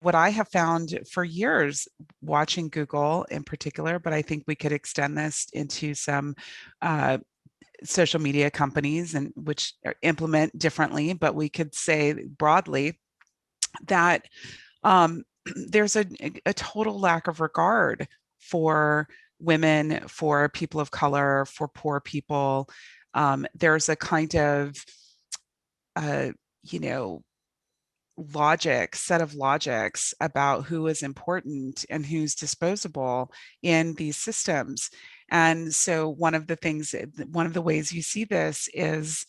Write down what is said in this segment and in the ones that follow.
what I have found for years watching Google in particular, but I think we could extend this into some uh, social media companies and which implement differently, but we could say broadly that there's a total lack of regard for women, for people of color, for poor people. There's a kind of, uh, you know, set of logics about who is important and who's disposable in these systems. And so one of the ways you see this is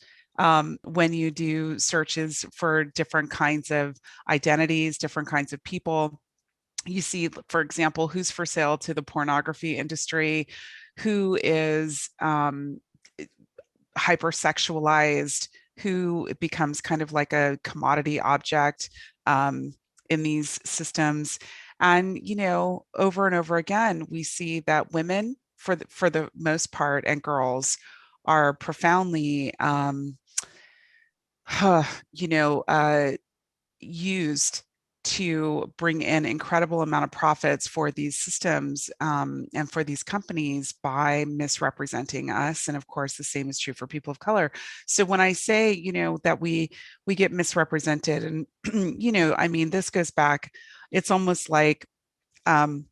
when you do searches for different kinds of identities, different kinds of people. You see, for example, who's for sale to the pornography industry, who is hypersexualized, who becomes kind of like a commodity object um, in these systems. And, over and over again, we see that women, for the most part, and girls are profoundly, you know, uh, used to bring in incredible amount of profits for these systems and for these companies by misrepresenting us. And of course, the same is true for people of color. So when I say, that we get misrepresented, and I mean, this goes back. It's almost like um,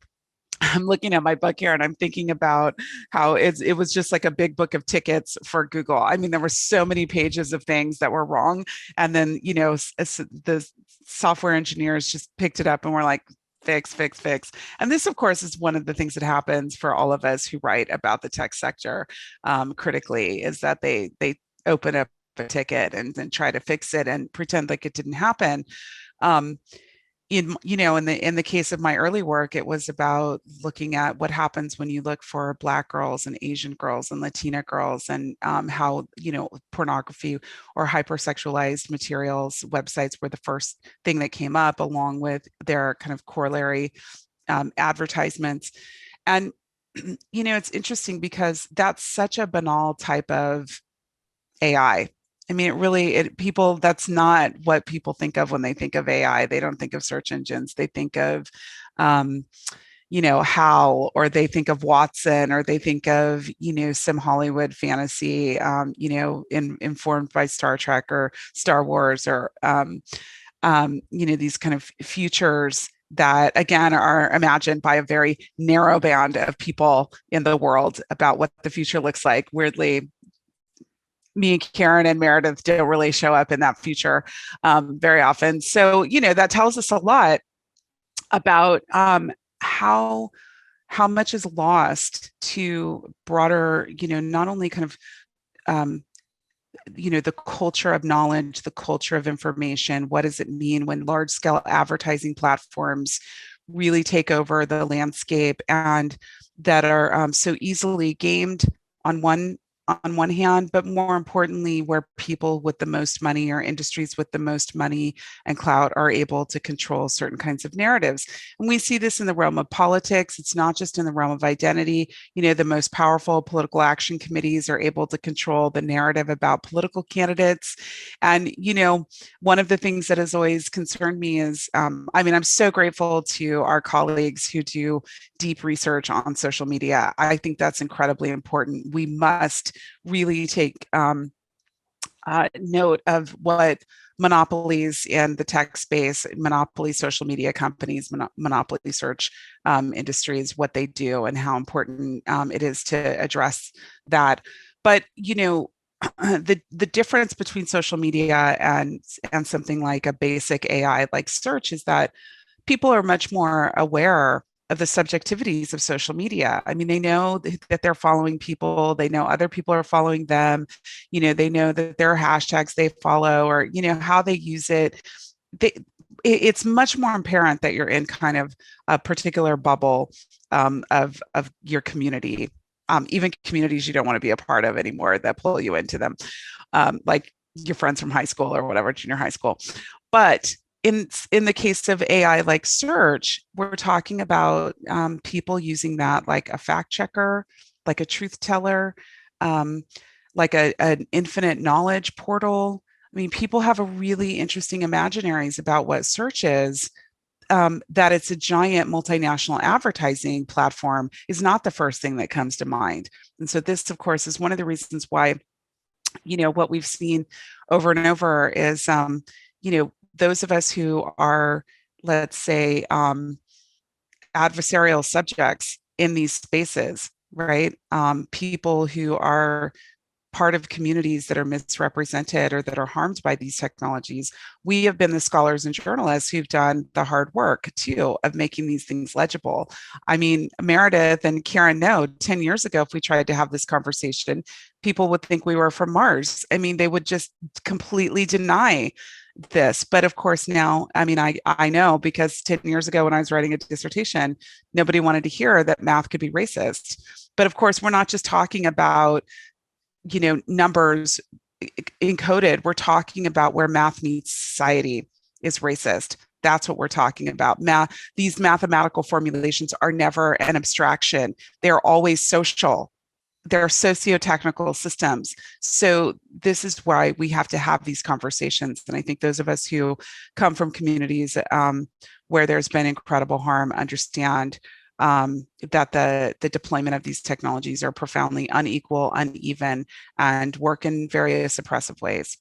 I'm looking at my book here and I'm thinking about how it was just like a big book of tickets for Google. I mean, there were so many pages of things that were wrong. And then, the software engineers just picked it up and were like, fix, fix, fix. And this, of course, is one of the things that happens for all of us who write about the tech sector critically, is that they open up a ticket and then try to fix it and pretend like it didn't happen. Um, in the case of my early work, it was about looking at what happens when you look for Black girls and Asian girls and Latina girls, and how pornography or hypersexualized materials websites were the first thing that came up, along with their kind of corollary advertisements. And it's interesting because that's such a banal type of AI. I mean, people, that's not what people think of when they think of AI. They don't think of search engines. They think of, um, Hal, or they think of Watson, or they think of, some Hollywood fantasy, informed by Star Trek or Star Wars, or, these kind of futures that again are imagined by a very narrow band of people in the world about what the future looks like. Weirdly, me and Karen and Meredith don't really show up in that future very often. So, that tells us a lot about how much is lost to broader, not only kind of um, the culture of knowledge, the culture of information. What does it mean when large scale advertising platforms really take over the landscape, and that are so easily gamed on one hand, but more importantly, where people with the most money, or industries with the most money and clout, are able to control certain kinds of narratives. And we see this in the realm of politics. It's not just in the realm of identity. The most powerful political action committees are able to control the narrative about political candidates. And, one of the things that has always concerned me is, I mean, I'm so grateful to our colleagues who do deep research on social media. I think that's incredibly important. We must really take note of what monopolies in the tech space, monopoly social media companies, monopoly search industries, what they do, and how important it is to address that. But the difference between social media and something like a basic AI like search is that people are much more aware of the subjectivities of social media. I mean, they know that they're following people, they know other people are following them, they know that there are hashtags they follow, or, how they use it. They, it's much more apparent that you're in kind of a particular bubble of your community, even communities you don't want to be a part of anymore that pull you into them, like your friends from high school or whatever, junior high school. But in the case of AI like search, we're talking about people using that like a fact checker, like a truth teller, um, like an infinite knowledge portal. I mean, people have a really interesting imaginaries about what search is, that it's a giant multinational advertising platform is not the first thing that comes to mind. And so this, of course, is one of the reasons why, what we've seen over and over is, those of us who are, let's say, adversarial subjects in these spaces, right? People who are part of communities that are misrepresented or that are harmed by these technologies. We have been the scholars and journalists who've done the hard work too of making these things legible. I mean, Meredith and Karen know 10 years ago, if we tried to have this conversation, people would think we were from Mars. I mean, they would just completely deny this. But of course, now, I mean, I know because 10 years ago when I was writing a dissertation, nobody wanted to hear that math could be racist. But of course, we're not just talking about, numbers encoded. We're talking about where math meets society is racist. That's what we're talking about. These mathematical formulations are never an abstraction. They're always social. They're socio-technical systems. So this is why we have to have these conversations. And I think those of us who come from communities where there's been incredible harm understand that the deployment of these technologies are profoundly unequal, uneven, and work in various oppressive ways.